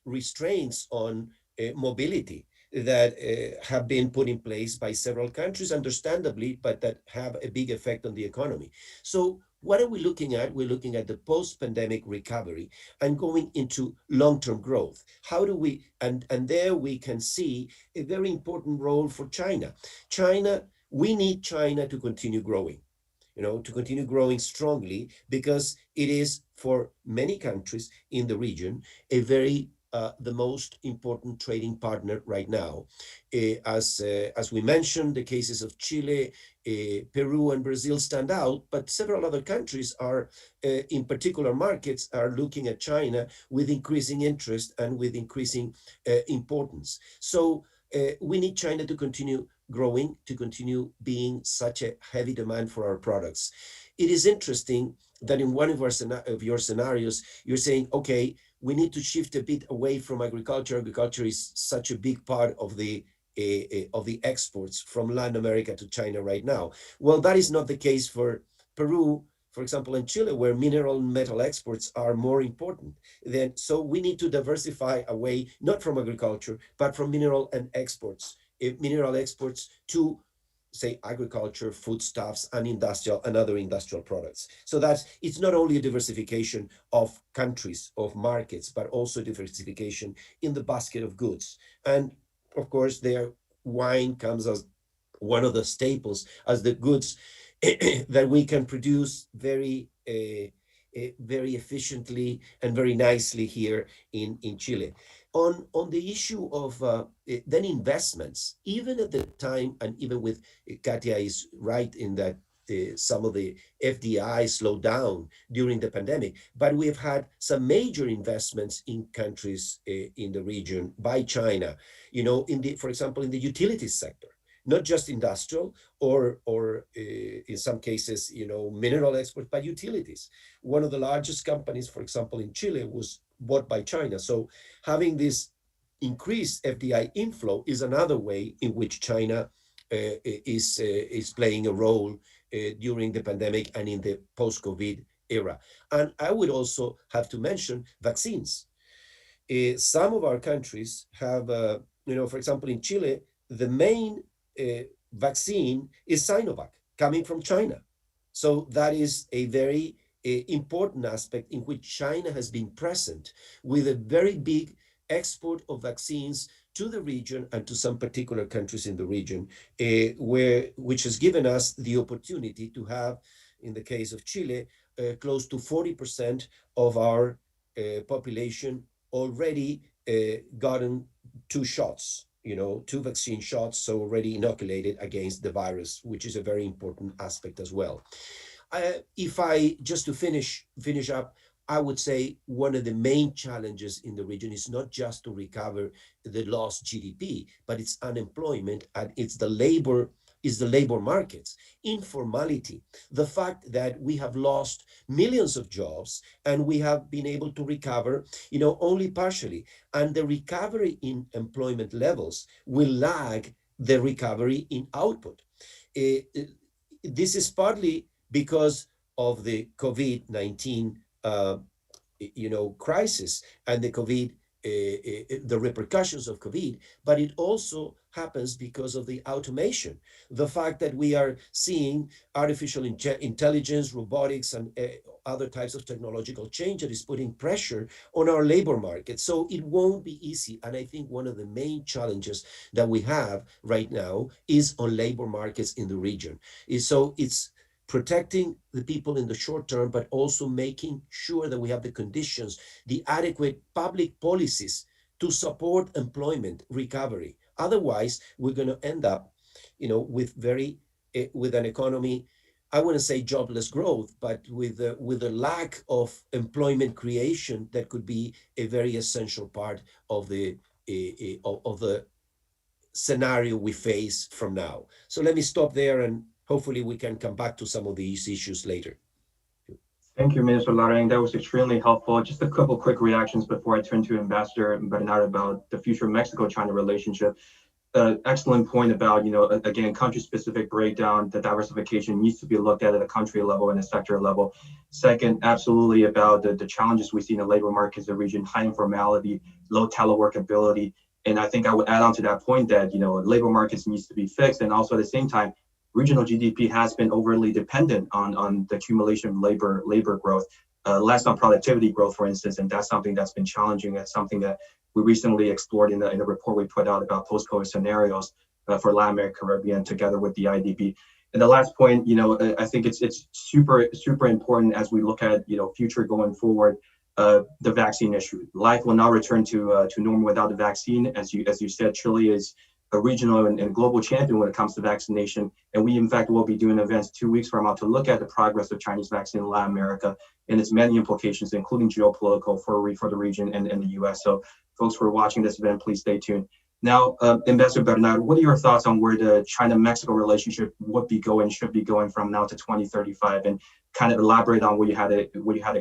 restraints on mobility that have been put in place by several countries, understandably, but that have a big effect on the economy. So what are we looking at? We're looking at the post-pandemic recovery and going into long-term growth. How do we, and there we can see a very important role for China. We need China to continue growing, to continue growing strongly, because it is, for many countries in the region, the most important trading partner right now. As we mentioned, the cases of Chile, Peru, and Brazil stand out, but several other countries are, in particular markets, are looking at China with increasing interest and with increasing importance. So we need China to continue growing, to continue being such a heavy demand for our products. It is interesting that in one of your scenarios, you're saying, okay, we need to shift a bit away from agriculture. Agriculture is such a big part of the exports from Latin America to China right now. Well, that is not the case for Peru, for example, and Chile, where mineral and metal exports are more important. So we need to diversify away, not from agriculture, but from mineral exports to, say, agriculture, foodstuffs, and other industrial products. So it's not only a diversification of countries, of markets, but also diversification in the basket of goods. And of course, wine comes as one of the staples, as the goods that we can produce very efficiently and very nicely here in Chile. On the issue of then investments, even at the time, and even with Katia is right in that some of the FDI slowed down during the pandemic, but we've had some major investments in countries in the region by China, for example, in the utilities sector, not just industrial or in some cases, mineral exports, but utilities. One of the largest companies, for example, in Chile was bought by China. So having this increased FDI inflow is another way in which China is playing a role during the pandemic and in the post-COVID era. And I would also have to mention vaccines. Some of our countries have, for example, in Chile, the main vaccine is Sinovac, coming from China. So that is a very important aspect in which China has been present with a very big export of vaccines to the region and to some particular countries in the region, which has given us the opportunity to have, in the case of Chile, close to 40% of our population already gotten 2 shots, 2 vaccine shots, so already inoculated against the virus, which is a very important aspect as well. If I, just to finish up, I would say one of the main challenges in the region is not just to recover the lost GDP, but it's unemployment and it's the labor markets, informality, the fact that we have lost millions of jobs and we have been able to recover, only partially. And the recovery in employment levels will lag the recovery in output. This is partly because of the COVID-19 crisis and the COVID, the repercussions of COVID, but it also happens because of the automation. The fact that we are seeing artificial intelligence, robotics, and other types of technological change that is putting pressure on our labor market. So it won't be easy. And I think one of the main challenges that we have right now is on labor markets in the region. So it's protecting the people in the short term, but also making sure that we have the conditions, the adequate public policies to support employment recovery. Otherwise, we're going to end up, with an economy, I wouldn't say jobless growth, but with a lack of employment creation that could be a very essential part of the scenario we face from now. So let me stop there, and hopefully we can come back to some of these issues later. Thank you, Minister Larraín. That was extremely helpful. Just a couple quick reactions before I turn to Ambassador Bernard about the future Mexico-China relationship. Excellent point about, again, country-specific breakdown. The diversification needs to be looked at a country level and a sector level. Second, absolutely about the challenges we see in the labor markets in the region, high informality, low teleworkability. And I think I would add on to that point that, labor markets needs to be fixed. And also at the same time, regional GDP has been overly dependent on the accumulation of labor growth, less on productivity growth, for instance, and that's something that's been challenging. That's something that we recently explored in the report we put out about post-COVID scenarios for Latin America, Caribbean, together with the IDB. And the last point, I think it's super important as we look at future going forward. The vaccine issue. Life will not return to normal without the vaccine. As you said, Chile is a regional and global champion when it comes to vaccination. And we, in fact, will be doing events 2 weeks from now to look at the progress of Chinese vaccine in Latin America and its many implications, including geopolitical for the region and the US. So folks who are watching this event, please stay tuned. Now, Ambassador Bernard, what are your thoughts on where the China-Mexico relationship should be going from now to 2035, and kind of elaborate on what you had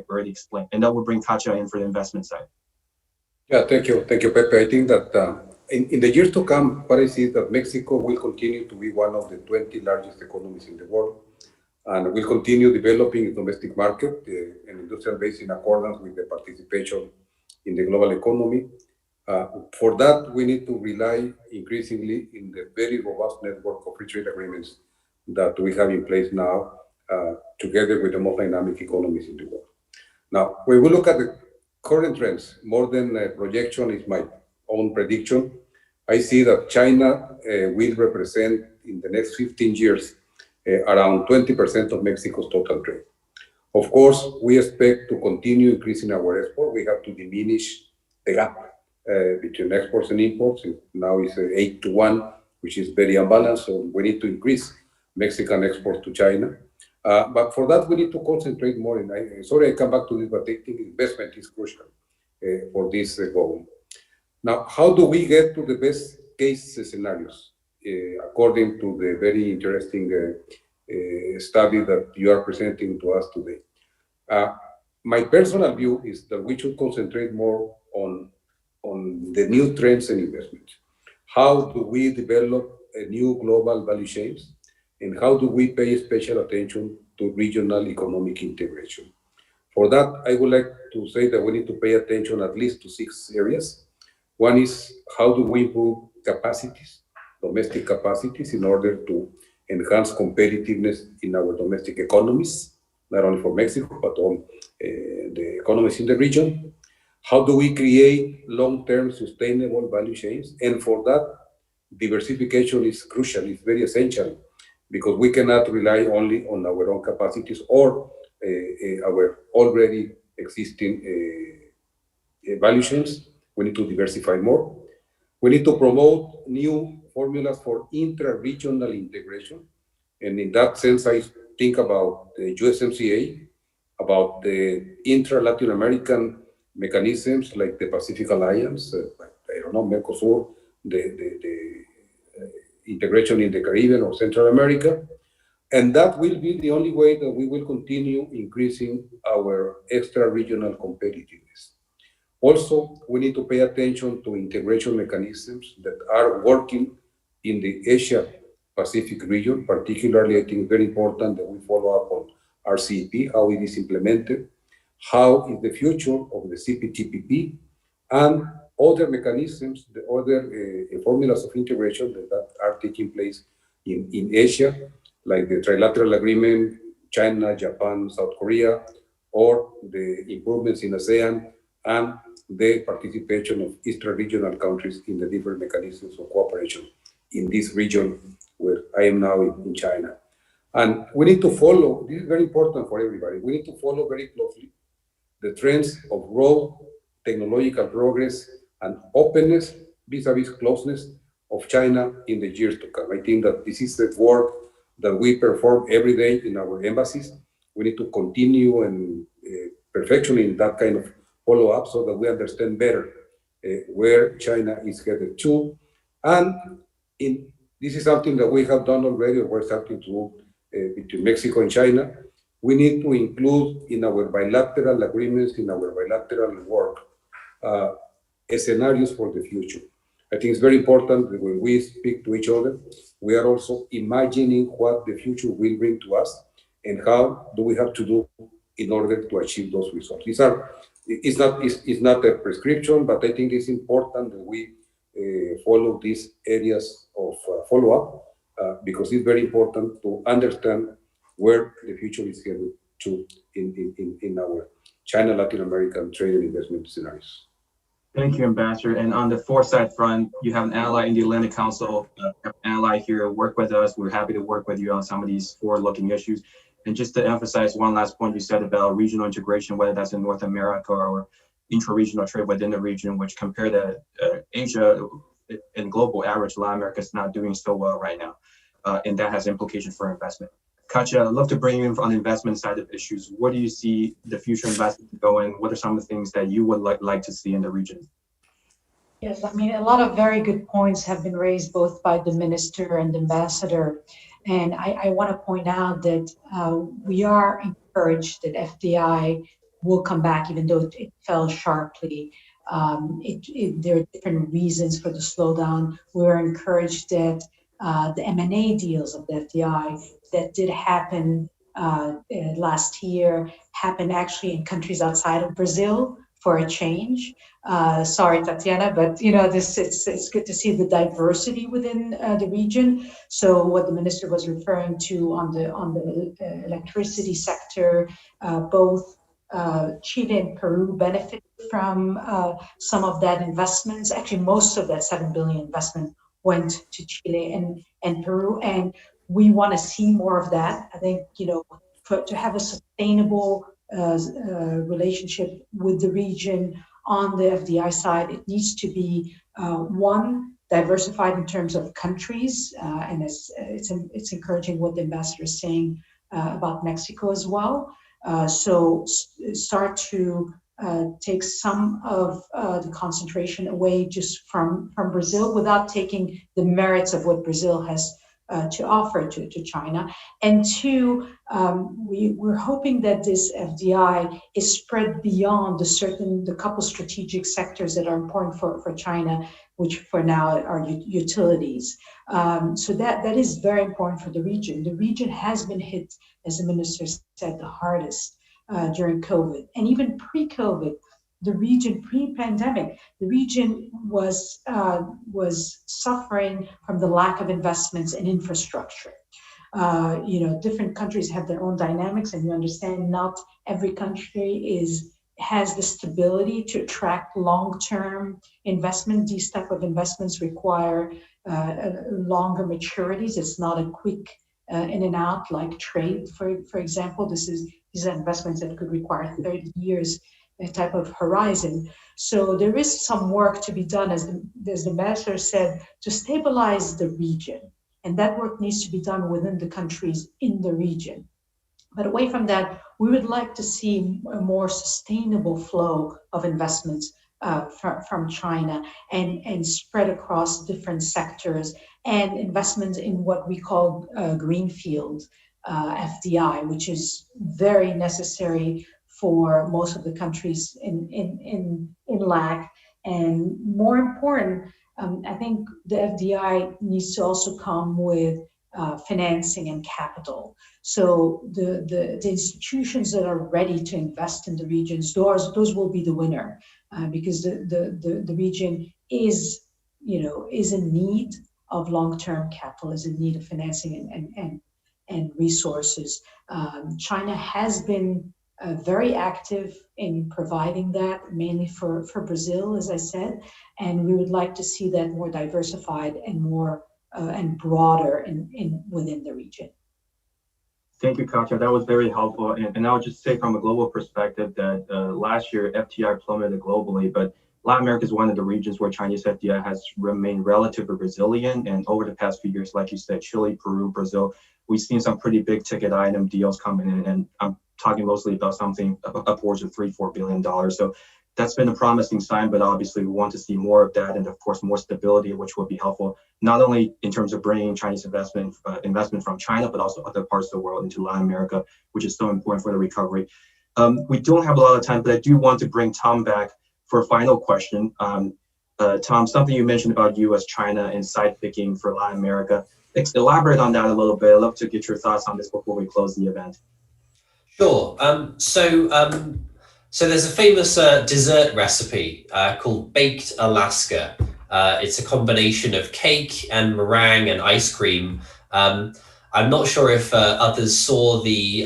already explained? And that will bring Katia in for the investment side. Yeah, thank you, Pepe. I think that in the years to come, what I see is that Mexico will continue to be one of the 20 largest economies in the world, and will continue developing its domestic market and industrial base in accordance with the participation in the global economy. For that, we need to rely increasingly in the very robust network of free trade agreements that we have in place now, together with the most dynamic economies in the world. Now, when we look at the current trends, more than a projection is my own prediction, I see that China will represent in the next 15 years around 20% of Mexico's total trade. Of course, we expect to continue increasing our export. We have to diminish the gap between exports and imports. Now it's 8-1, which is very unbalanced. So we need to increase Mexican exports to China. But for that, we need to concentrate more. And sorry, I come back to this, but I think investment is crucial for this goal. Now, how do we get to the best case scenarios? According to the very interesting study that you are presenting to us today. My personal view is that we should concentrate more on the new trends and investments. How do we develop a new global value chains? And how do we pay special attention to regional economic integration? For that, I would like to say that we need to pay attention at least to 6 areas. One is, how do we improve capacities, domestic capacities, in order to enhance competitiveness in our domestic economies, not only for Mexico, but all the economies in the region. How do we create long-term sustainable value chains? And for that, diversification is crucial, it's very essential, because we cannot rely only on our own capacities or our already existing value chains. We need to diversify more. We need to promote new formulas for intra-regional integration. And in that sense, I think about the USMCA, about the intra-Latin American mechanisms like the Pacific Alliance, Mercosur, the integration in the Caribbean or Central America. And that will be the only way that we will continue increasing our extra-regional competitiveness. Also, we need to pay attention to integration mechanisms that are working in the Asia-Pacific region. Particularly, I think it's very important that we follow up on RCEP, how it is implemented, how is the future of the CPTPP and other mechanisms, the other formulas of integration that are taking place in Asia, like the trilateral agreement, China, Japan, South Korea, or the improvements in ASEAN and the participation of Eastern regional countries in the different mechanisms of cooperation in this region where I am now in China. And we need to follow, this is very important for everybody, we need to follow very closely the trends of growth, technological progress, and openness vis-a-vis closeness of China in the years to come. I think that this is the work that we perform every day in our embassies. We need to continue and perfectioning that kind of follow-up so that we understand better where China is headed to. And this is something that we have done already, or we're starting to do between Mexico and China. We need to include in our bilateral agreements, in our bilateral work, scenarios for the future. I think it's very important that when we speak to each other, we are also imagining what the future will bring to us and how do we have to do in order to achieve those results. It's not a prescription, but I think it's important that we follow these areas of follow-up because it's very important to understand where the future is headed to in our China-Latin American trade and investment scenarios. Thank you, Ambassador. And on the foresight front, you have an ally in the Atlantic Council, an ally here, work with us. We're happy to work with you on some of these forward-looking issues. And just to emphasize one last point you said about regional integration, whether that's in North America or intra-regional trade within the region, which compared to Asia and global average, Latin America is not doing so well right now. And that has implications for investment. Katja, I'd love to bring you in on the investment side of issues. Where do you see the future investment going? What are some of the things that you would like to see in the region? Yes, I mean, a lot of very good points have been raised both by the minister and the ambassador. And I want to point out that we are encouraged that FDI will come back, even though it fell sharply. There are different reasons for the slowdown. We're encouraged that the M&A deals of the FDI that did happen last year happened actually in countries outside of Brazil for a change. Sorry, Tatiana, but it's good to see the diversity within the region. So what the minister was referring to on the electricity sector, both Chile and Peru benefit from some of that investments. Actually, most of that 7 billion investment went to Chile and Peru, and we want to see more of that. I think to have a sustainable relationship with the region on the FDI side, it needs to be one, diversified in terms of countries, and it's encouraging what the ambassador is saying about Mexico as well. So start to take some of the concentration away just from Brazil without taking the merits of what Brazil has to offer to China. And two, we're hoping that this FDI is spread beyond the couple strategic sectors that are important for China, which for now are utilities. So that is very important for the region. The region has been hit, as the minister said, the hardest during COVID. And even pre-COVID, the region, pre-pandemic, the region was suffering from the lack of investments in infrastructure. Different countries have their own dynamics, and you understand not every country has the stability to attract long-term investment. These type of investments require longer maturities. It's not a quick in and out like trade, for example. These are investments that could require 30 years type of horizon. So there is some work to be done, as the ambassador said, to stabilize the region. And that work needs to be done within the countries in the region. But away from that, we would like to see a more sustainable flow of investments from China and spread across different sectors, and investments in what we call greenfield FDI, which is very necessary for most of the countries in LAC. And more important, I think the FDI needs to also come with financing and capital. So the institutions that are ready to invest in the regions, those will be the winner, because the region is in need of long-term capital, is in need of financing and resources. China has been very active in providing that, mainly for Brazil, as I said, and we would like to see that more diversified and more and broader within the region. Thank you, Katja. That was very helpful. And I would just say from a global perspective that last year FDI plummeted globally, but Latin America is one of the regions where Chinese FDI has remained relatively resilient. And over the past few years, like you said, Chile, Peru, Brazil, we've seen some pretty big ticket item deals coming in. And I'm talking mostly about something upwards of $3-4 billion. So that's been a promising sign, but obviously we want to see more of that and of course more stability, which will be helpful, not only in terms of bringing Chinese investment from China, but also other parts of the world into Latin America, which is so important for the recovery. We don't have a lot of time, but I do want to bring Tom back for a final question. Tom, something you mentioned about US, China, and side picking for Latin America. Elaborate on that a little bit. I'd love to get your thoughts on this before we close the event. Sure. So there's a famous dessert recipe called Baked Alaska. It's a combination of cake and meringue and ice cream. I'm not sure if others saw the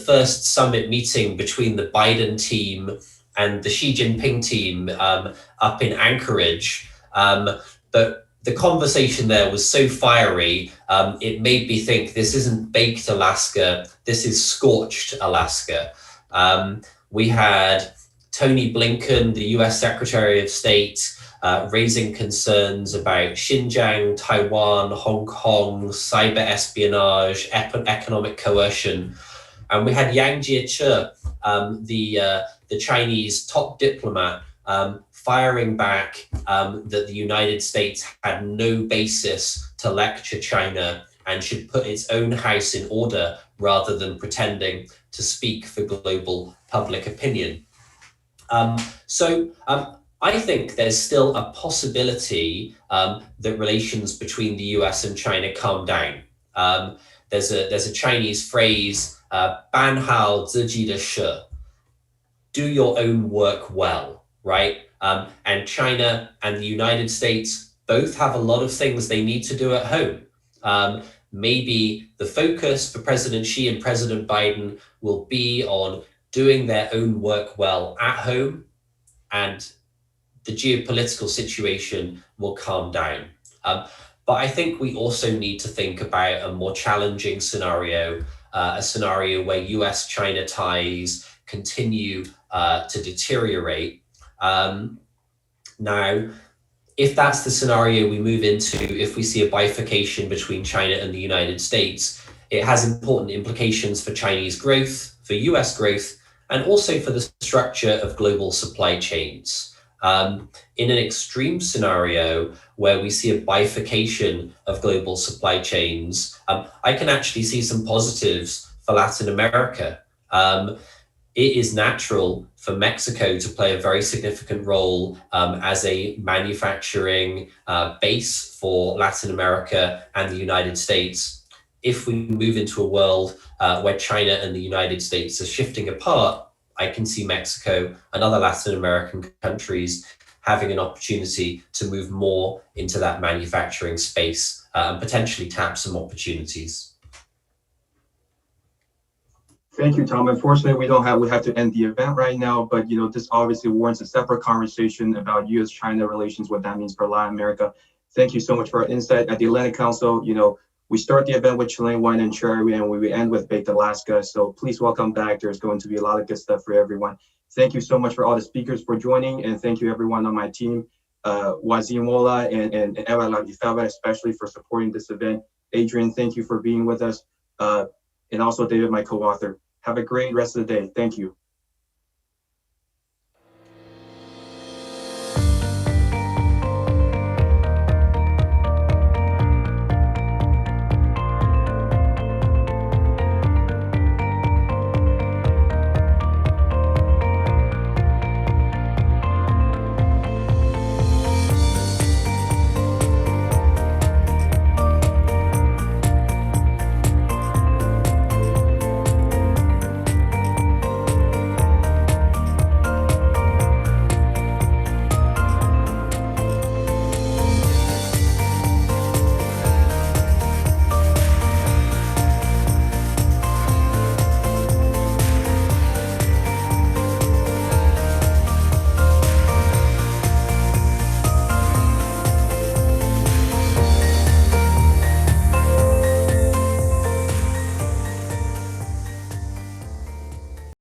first summit meeting between the Biden team and the Xi Jinping team up in Anchorage. But the conversation there was so fiery, it made me think this isn't baked Alaska, this is scorched Alaska. We had Tony Blinken, the US Secretary of State, raising concerns about Xinjiang, Taiwan, Hong Kong, cyber espionage, economic coercion. And we had Yang Jiechi, the Chinese top diplomat, firing back that the United States had no basis to lecture China and should put its own house in order rather than pretending to speak for global public opinion. So I think there's still a possibility that relations between the US and China calm down. There's a Chinese phrase, 办好自己的事, do your own work well, right? And China and the United States both have a lot of things they need to do at home. Maybe the focus for President Xi and President Biden will be on doing their own work well at home, and the geopolitical situation will calm down. But I think we also need to think about a more challenging scenario, a scenario where US-China ties continue to deteriorate. Now, if that's the scenario we move into, if we see a bifurcation between China and the United States, it has important implications for Chinese growth, for US growth, and also for the structure of global supply chains. In an extreme scenario where we see a bifurcation of global supply chains, I can actually see some positives for Latin America. It is natural for Mexico to play a very significant role as a manufacturing base for Latin America and the United States. If we move into a world where China and the United States are shifting apart, I can see Mexico and other Latin American countries having an opportunity to move more into that manufacturing space and potentially tap some opportunities. Thank you, Tom. Unfortunately, we have to end the event right now, but this obviously warrants a separate conversation about US-China relations, what that means for Latin America. Thank you so much for our insight. At the Atlantic Council, we start the event with Chilean wine and cherry, and we end with Baked Alaska. So please welcome back. There's going to be a lot of good stuff for everyone. Thank you so much for all the speakers for joining, and thank you everyone on my team, Wazimola and Eva Lagifaba, especially for supporting this event. Adrian, thank you for being with us, and also David, my co-author. Have a great rest of the day. Thank you.